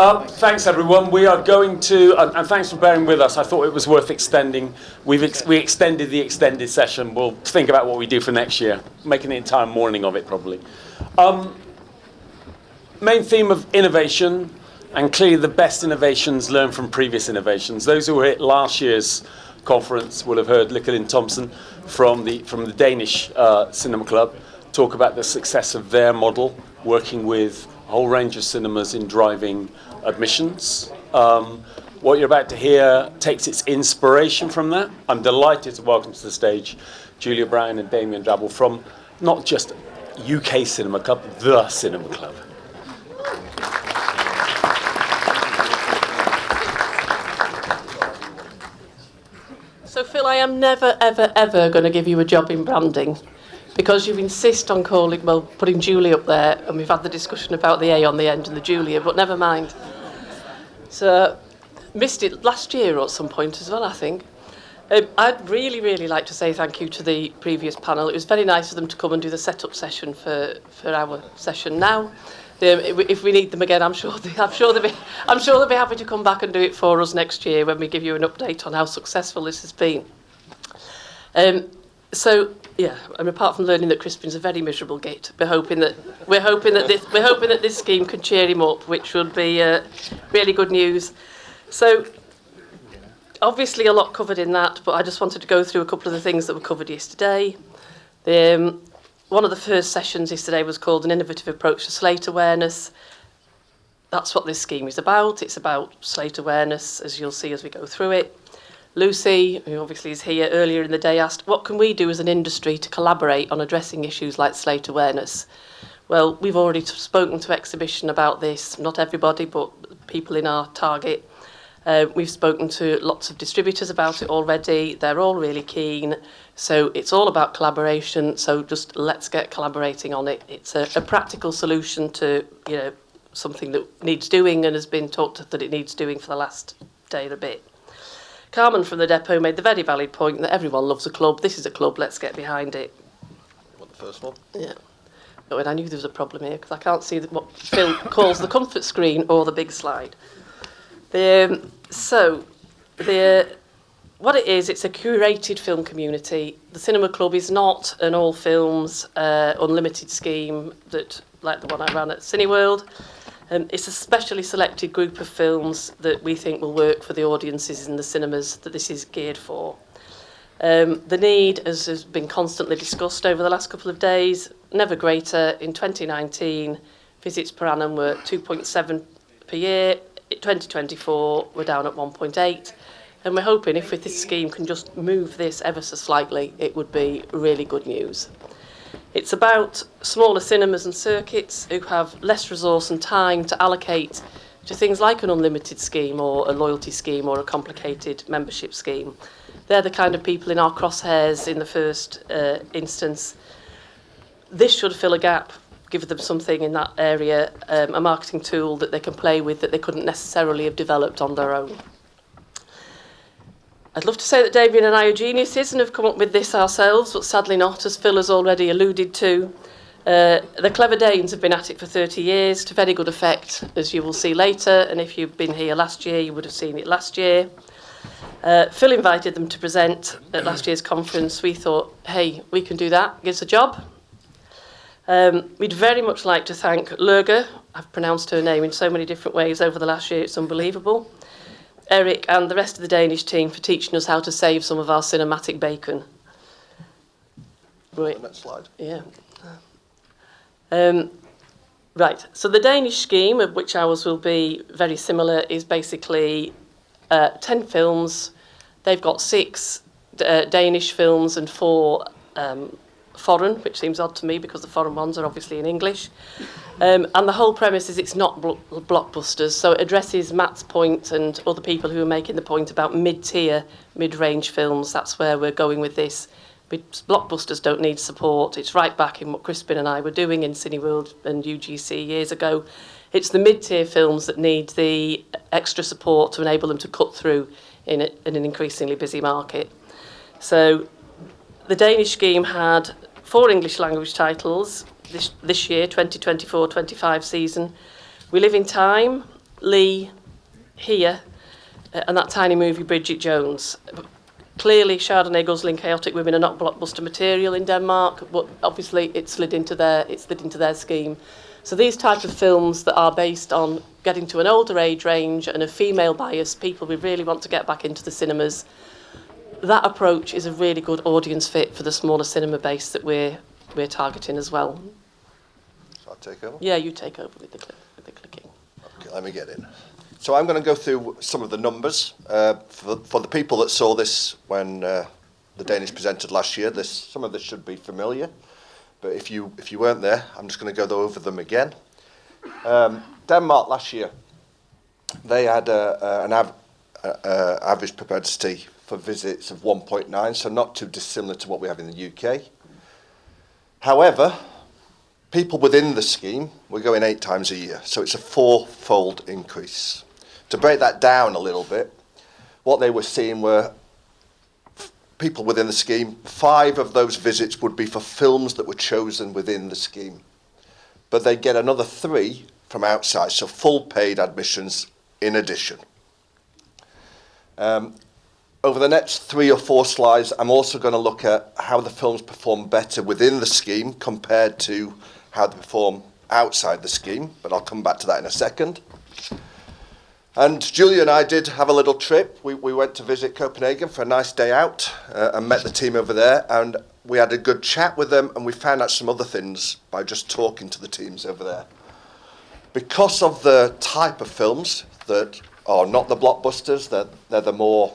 Thanks, everyone. We are going to, and thanks for bearing with us. I thought it was worth extending. We extended the extended session. We'll think about what we do for next year, making the entire morning of it, probably. Main theme of innovation, and clearly the best innovations learn from previous innovations. Those who were at last year's conference will have heard Lykke Thomsen from the Danish Cinema Club talk about the success of their model, working with a whole range of cinemas in driving admissions. What you're about to hear takes its inspiration from that. I'm delighted to welcome to the stage Julia Brown and Damien Drabble from not just UK Cinema Club, the Cinema Club. So Phil, I am never, ever, ever going to give you a job in branding, because you insist on putting Julie up there, and we've had the discussion about the A on the end and the Julia, but never mind. So, missed it last year at some point as well, I think. I'd really, really like to say thank you to the previous panel. It was very nice of them to come and do the set-up session for our session now. If we need them again, I'm sure they'll be happy to come back and do it for us next year when we give you an update on how successful this has been. Yeah, and apart from learning that Crispin's a very miserable git, we're hoping that this scheme can cheer him up, which would be really good news. So, obviously a lot covered in that, but I just wanted to go through a couple of the things that were covered yesterday. One of the first sessions yesterday was called An Innovative Approach to Slate Awareness. That's what this scheme is about. It's about slate awareness, as you'll see as we go through it. Lucy, who obviously is here earlier in the day, asked, what can we do as an industry to collaborate on addressing issues like slate awareness? Well, we've already spoken to Exhibition about this, not everybody, but people in our target. We've spoken to lots of distributors about it already. They're all really keen. So it's all about collaboration. So just let's get collaborating on it. It's a practical solution to something that needs doing and has been talked that it needs doing for the last day and a bit. Carmen from the depot made the very valid point that everyone loves a club. This is a club, let's get behind it. You want the first one? Yeah. Oh, and I knew there was a problem here because I can't see what Phil calls the comfort screen or the big slide. What it is, it's a curated film community. The Cinema Club is not an all films unlimited scheme like the one I ran at Cineworld. It's a specially selected group of films that we think will work for the audiences in the cinemas that this is geared for. The need, as has been constantly discussed over the last couple of days, never greater. In 2019, visits per annum were 2.7 per year. In 2024, we're down at 1.8. And we're hoping if this scheme can just move this ever so slightly, it would be really good news. It's about smaller cinemas and circuits who have less resource and time to allocate to things like an unlimited scheme or a loyalty scheme or a complicated membership scheme. They're the kind of people in our crosshairs in the first instance. This should fill a gap, give them something in that area, a marketing tool that they can play with that they couldn't necessarily have developed on their own. I'd love to say that Damien and I are geniuses and have come up with this ourselves, but sadly not, as Phil has already alluded to. The clever Danes have been at it for 30 years to very good effect, as you will see later, and if you've been here last year, you would have seen it last year. Phil invited them to present at last year's conference. We thought, hey, we can do that, give us a job. We'd very much like to thank Lurga. I've pronounced her name in so many different ways over the last year, it's unbelievable. Eric and the rest of the Danish team for teaching us how to save some of our cinematic bacon. Right. Next slide. Yeah. Right, so the Danish scheme, of which ours will be very similar, is basically 10 films. They've got 6 Danish films and 4 foreign, which seems odd to me because the foreign ones are obviously in English. And the whole premise is it's not blockbusters, so it addresses Matt's point and other people who are making the point about mid-tier, mid-range films. That's where we're going with this. Blockbusters don't need support. It's right back in what Crispin and I were doing in Cineworld and UGC years ago. It's the mid-tier films that need the extra support to enable them to cut through in an increasingly busy market. So the Danish scheme had 4 English language titles this year, 2024-25 season. We Live in Time, Lee, here, and that tiny movie Bridget Jones. Clearly, Chardonnay, Guzzling, Chaotic Women are not blockbuster material in Denmark, but obviously it slid into their scheme. So these type of films that are based on getting to an older age range and a female bias, people we really want to get back into the cinemas, that approach is a really good audience fit for the smaller cinema base that we're targeting as well. Shall I take over? Yeah, you take over with the clicking. Okay, let me get in. So I'm going to go through some of the numbers. For the people that saw this when the Danish presented last year, some of this should be familiar. But if you weren't there, I'm just going to go over them again. Denmark last year, they had an average propensity for visits of 1.9, so not too dissimilar to what we have in the UK. However, people within the scheme were going 8 times a year, so it's a 4-fold increase. To break that down a little bit, what they were seeing were people within the scheme. 5 of those visits would be for films that were chosen within the scheme. But they get another 3 from outside, so full paid admissions in addition. Over the next 3 or 4 slides, I'm also going to look at how the films perform better within the scheme compared to how they perform outside the scheme, but I'll come back to that in a second. And Julia and I did have a little trip. We went to visit Copenhagen for a nice day out and met the team over there, and we had a good chat with them, and we found out some other things by just talking to the teams over there. Because of the type of films that are not the blockbusters, they're the more,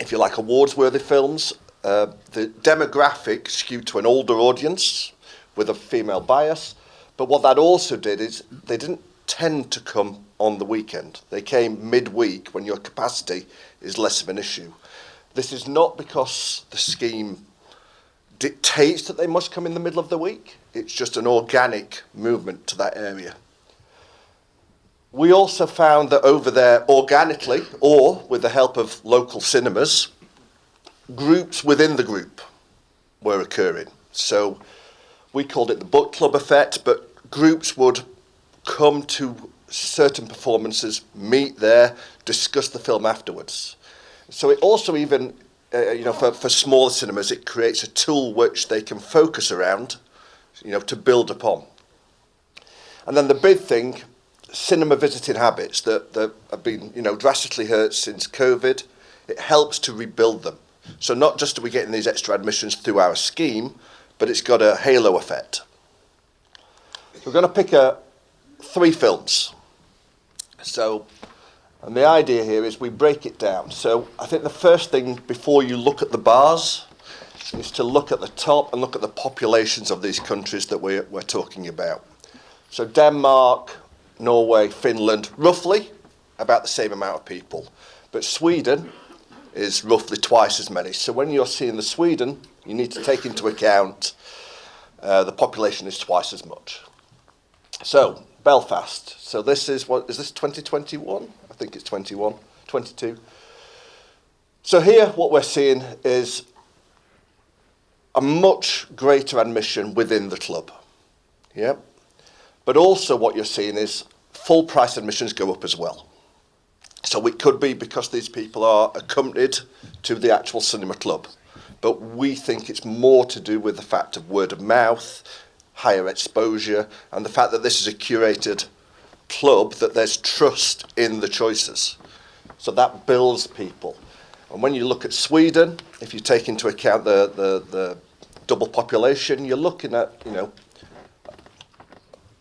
if you like, awards-worthy films, the demographic skewed to an older audience with a female bias, but what that also did is they didn't tend to come on the weekend. They came midweek when your capacity is less of an issue. This is not because the scheme dictates that they must come in the middle of the week. It's just an organic movement to that area. We also found that over there, organically, or with the help of local cinemas, groups within the group were occurring. So we called it the book club effect, but groups would come to certain performances, meet there, discuss the film afterwards. So it also even, for smaller cinemas, it creates a tool which they can focus around, to build upon. And then the big thing, cinema visiting habits that have been, drastically hurt since COVID. It helps to rebuild them. So not just are we getting these extra admissions through our scheme, but it's got a halo effect. We're going to pick 3 films. So, and the idea here is we break it down. So I think the first thing before you look at the bars is to look at the top and look at the populations of these countries that we're talking about. So Denmark, Norway, Finland, roughly about the same amount of people. But Sweden is roughly twice as many. So when you're seeing the Sweden, you need to take into account the population is twice as much. So Belfast. So this is 2021? I think it's 22. So here what we're seeing is a much greater admission within the club. Yeah. But also what you're seeing is full price admissions go up as well. So it could be because these people are accompanied to the actual cinema club. But we think it's more to do with the fact of word of mouth, higher exposure, and the fact that this is a curated club, that there's trust in the choices. So that builds people. And when you look at Sweden, if you take into account the double population, you're looking at,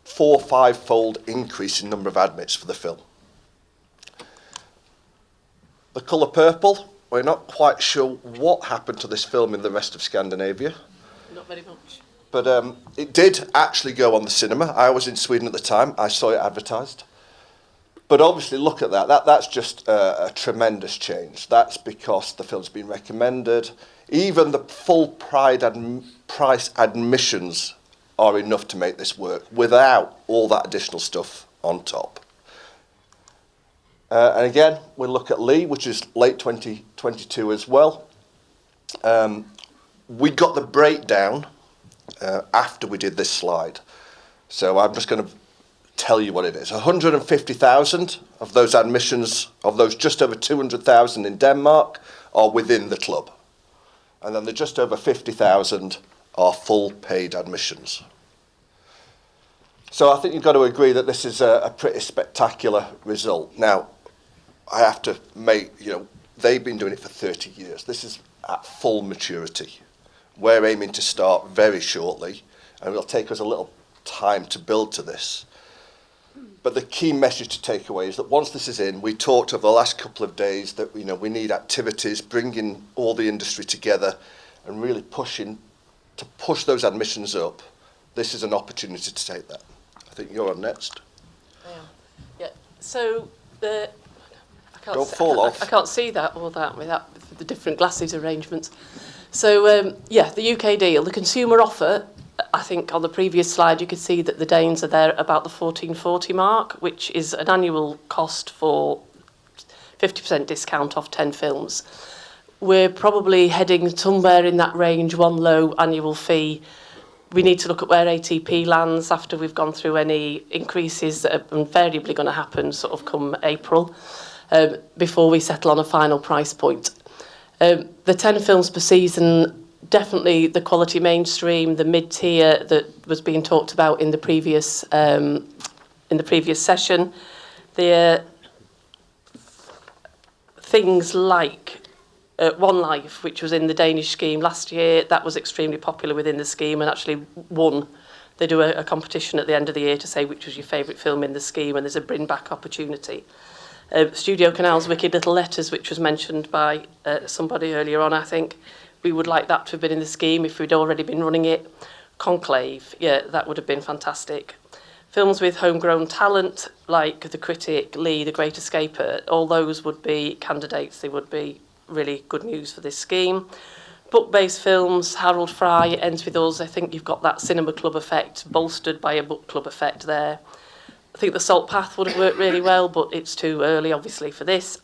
4 or 5-fold increase in number of admits for the film. The Colour Purple, we're not quite sure what happened to this film in the rest of Scandinavia. Not very much. But it did actually go on the cinema. I was in Sweden at the time. I saw it advertised. But obviously, look at that. That's just a tremendous change. That's because the film's been recommended. Even the full price admissions are enough to make this work without all that additional stuff on top. And again, we'll look at Lee, which is late 2022 as well. We got the breakdown after we did this slide. So I'm just going to tell you what it is. 150,000 of those admissions, of those just over 200,000 in Denmark, are within the club. And then the just over 50,000 are full paid admissions. So I think you've got to agree that this is a pretty spectacular result. Now, I have to make, they've been doing it for 30 years. This is at full maturity. We're aiming to start very shortly, and it'll take us a little time to build to this. But the key message to take away is that once this is in, we talked over the last couple of days that we need activities, bringing all the industry together and really push those admissions up. This is an opportunity to take that. I think you're on next. I am. Yeah. So I can't see that with the different glasses arrangements. So the UK deal, the consumer offer. I think on the previous slide you could see that the Danes are there about the 1440 mark, which is an annual cost for 50% discount off 10 films. We're probably heading somewhere in that range, one low annual fee. We need to look at where ATP lands after we've gone through any increases that are invariably going to happen sort of come April, before we settle on a final price point. The 10 films per season, definitely the quality mainstream, the mid-tier that was being talked about in the previous session. The things like One Life, which was in the Danish scheme last year, that was extremely popular within the scheme and actually won. They do a competition at the end of the year to say which was your favourite film in the scheme, and there's a bring back opportunity. Studio Canal's Wicked Little Letters, which was mentioned by somebody earlier on, I think. We would like that to have been in the scheme if we'd already been running it. Conclave, that would have been fantastic. Films with homegrown talent, like The Critic, Lee, The Great Escaper, all those would be candidates. They would be really good news for this scheme. Book-based films, Harold Fry, Ends With Us. I think you've got that cinema club effect, bolstered by a book club effect there. I think The Salt Path would have worked really well, but it's too early, obviously, for this.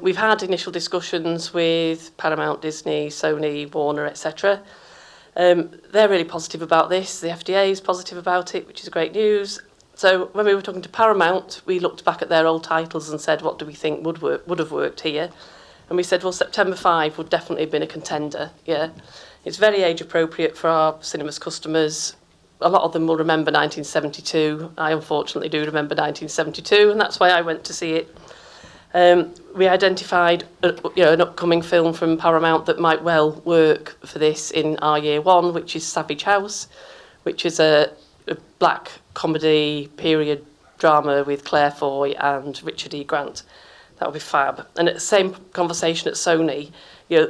We've had initial discussions with Paramount, Disney, Sony, Warner, etc. They're really positive about this. The FDA is positive about it, which is great news. So when we were talking to Paramount, we looked back at their old titles and said, what do we think would have worked here? And we said, well, September 5 would definitely have been a contender. Yeah, it's very age appropriate for our cinemas customers. A lot of them will remember 1972. I unfortunately do remember 1972, and that's why I went to see it. We identified an upcoming film from Paramount that might well work for this in our year one, which is Savage House, which is a black comedy period drama with Claire Foy and Richard E. Grant. That would be fab. And at the same conversation at Sony,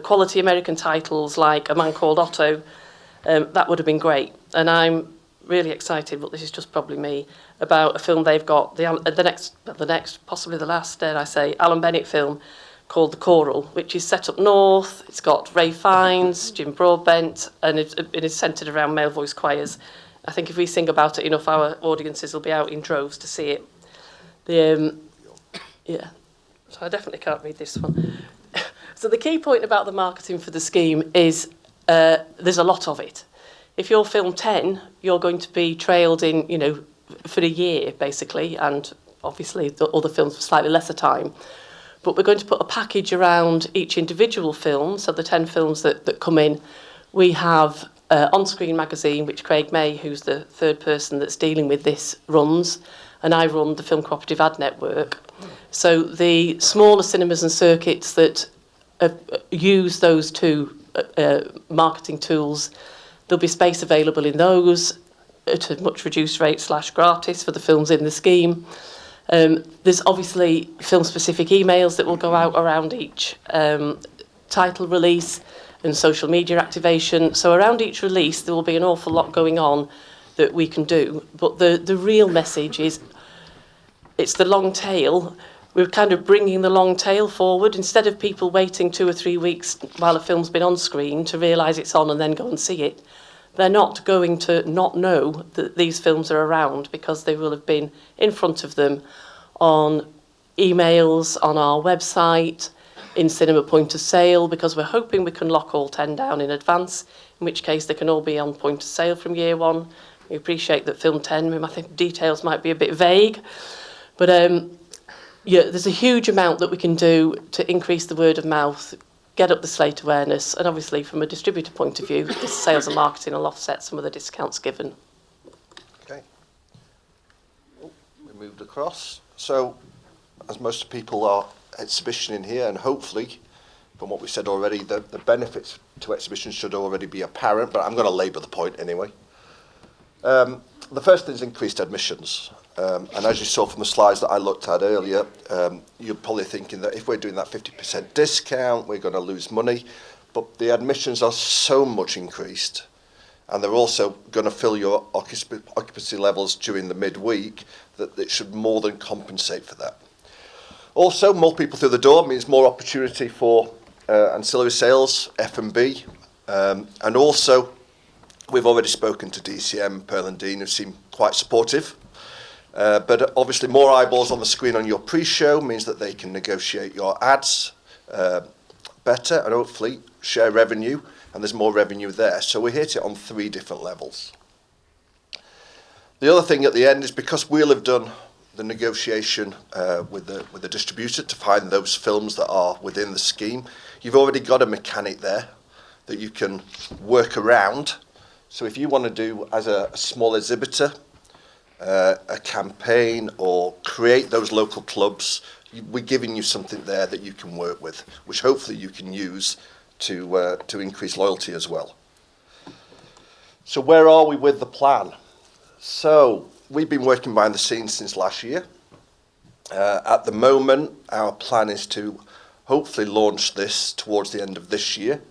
quality American titles like A Man Called Otto, that would have been great. And I'm really excited, but this is just probably me, about a film they've got, the next, possibly the last, dare I say, Alan Bennett film called The Choral, which is set up north. It's got Ray Fiennes, Jim Broadbent, and it is centred around male voice choirs. I think if we sing about it enough, our audiences will be out in droves to see it. So I definitely can't read this one. So the key point about the marketing for the scheme is there's a lot of it. If you're film 10, you're going to be trailed in, for a year, basically, and obviously the other films for slightly lesser time. But we're going to put a package around each individual film, so the 10 films that come in. We have On-Screen magazine, which Craig May, who's the third person that's dealing with this, runs, and I run the Film Cooperative Ad Network. So the smaller cinemas and circuits that use those two marketing tools, there'll be space available in those at a much reduced rate / gratis for the films in the scheme. There's obviously film-specific emails that will go out around each title release and social media activation. So around each release, there will be an awful lot going on that we can do. But the real message is it's the long tail. We're kind of bringing the long tail forward. Instead of people waiting 2 or 3 weeks while a film's been on screen to realise it's on and then go and see it, they're not going to not know that these films are around because they will have been in front of them on emails, on our website, in cinema point of sale, because we're hoping we can lock all 10 down in advance, in which case they can all be on point of sale from year one. We appreciate that Film 10, I think details might be a bit vague, but yeah, there's a huge amount that we can do to increase the word of mouth, get up the slate awareness, and obviously from a distributor point of view, the sales and marketing will offset some of the discounts given. Okay. We moved across. So, as most people are exhibitioning here, and hopefully, from what we said already, the benefits to exhibition should already be apparent, but I'm going to labour the point anyway. The first thing is increased admissions. And as you saw from the slides that I looked at earlier, you're probably thinking that if we're doing that 50% discount, we're going to lose money. But the admissions are so much increased, and they're also going to fill your occupancy levels during the midweek, that it should more than compensate for that. Also, more people through the door means more opportunity for ancillary sales, F&B, and also we've already spoken to DCM, Pearl and Dean, who seem quite supportive. But obviously more eyeballs on the screen on your pre-show means that they can negotiate your ads better and hopefully share revenue, and there's more revenue there. So we hit it on 3 different levels. The other thing at the end is because we'll have done the negotiation with the distributor to find those films that are within the scheme, you've already got a mechanic there that you can work around. So if you want to do, as a small exhibitor, a campaign or create those local clubs, we're giving you something there that you can work with, which hopefully you can use to increase loyalty as well. So where are we with the plan? So we've been working behind the scenes since last year. At the moment, our plan is to hopefully launch this towards the end of this year.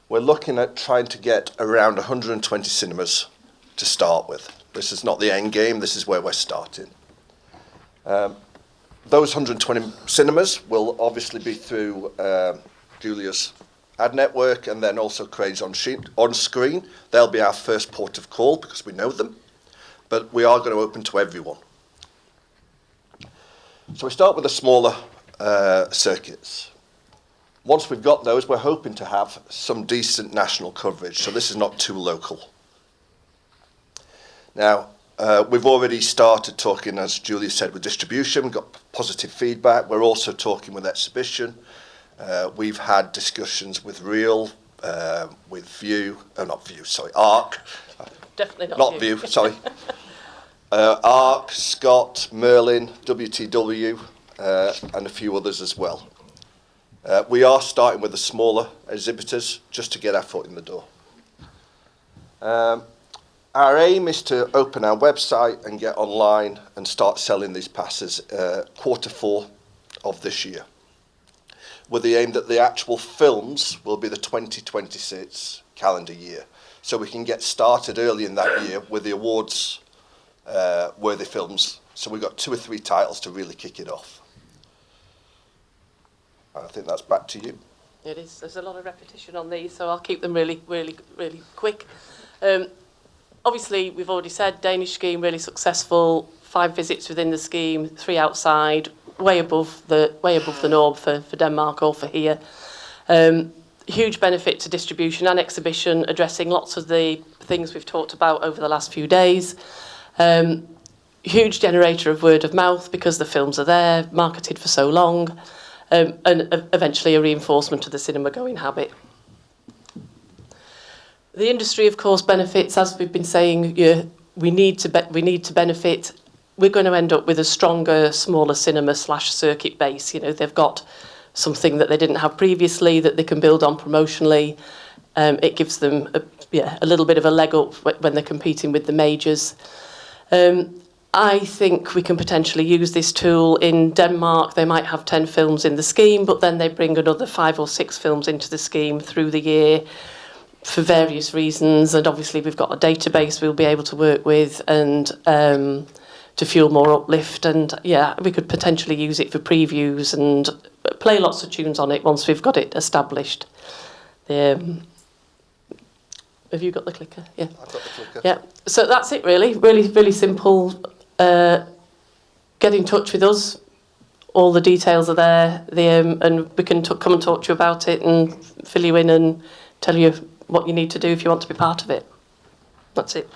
We're looking at trying to get around 120 cinemas to start with. This is not the end game, this is where we're starting. Those 120 cinemas will obviously be through Julia's ad network and then also Craig's on screen. They'll be our first port of call because we know them, but we are going to open to everyone. So we start with the smaller circuits. Once we've got those, we're hoping to have some decent national coverage, so this is not too local. Now, we've already started talking, as Julia said, with distribution. We've got positive feedback. We're also talking with exhibition. We've had discussions with Reel, with View, ARC. Definitely not View, sorry. ARC, Scott, Merlin, WTW, and a few others as well. We are starting with the smaller exhibitors just to get our foot in the door. Our aim is to open our website and get online and start selling these passes Q4 of this year, with the aim that the actual films will be the 2026 calendar year. So we can get started early in that year with the awards worthy films. So we've got 2 or 3 titles to really kick it off. I think that's back to you. It is. There's a lot of repetition on these, so I'll keep them really quick. Obviously, we've already said Danish scheme really successful. 5 visits within the scheme, 3 outside, way above the norm for Denmark or for here. Huge benefit to distribution and exhibition, addressing lots of the things we've talked about over the last few days. Huge generator of word of mouth because the films are there, marketed for so long. And eventually a reinforcement of the cinema-going habit. The industry, of course, benefits, as we've been saying. We need to benefit. We're going to end up with a stronger, smaller cinema/circuit base. They've got something that they didn't have previously that they can build on promotionally. It gives them a little bit of a leg up when they're competing with the majors. I think we can potentially use this tool in Denmark. They might have 10 films in the scheme, but then they bring another 5 or 6 films into the scheme through the year for various reasons. And obviously we've got a database we'll be able to work with and to fuel more uplift. And yeah, we could potentially use it for previews and play lots of tunes on it once we've got it established. Have you got the clicker? Yeah. I've got the clicker. Yeah. So that's it really. Really simple. Get in touch with us. All the details are there. And we can come and talk to you about it and fill you in and tell you what you need to do if you want to be part of it. That's it.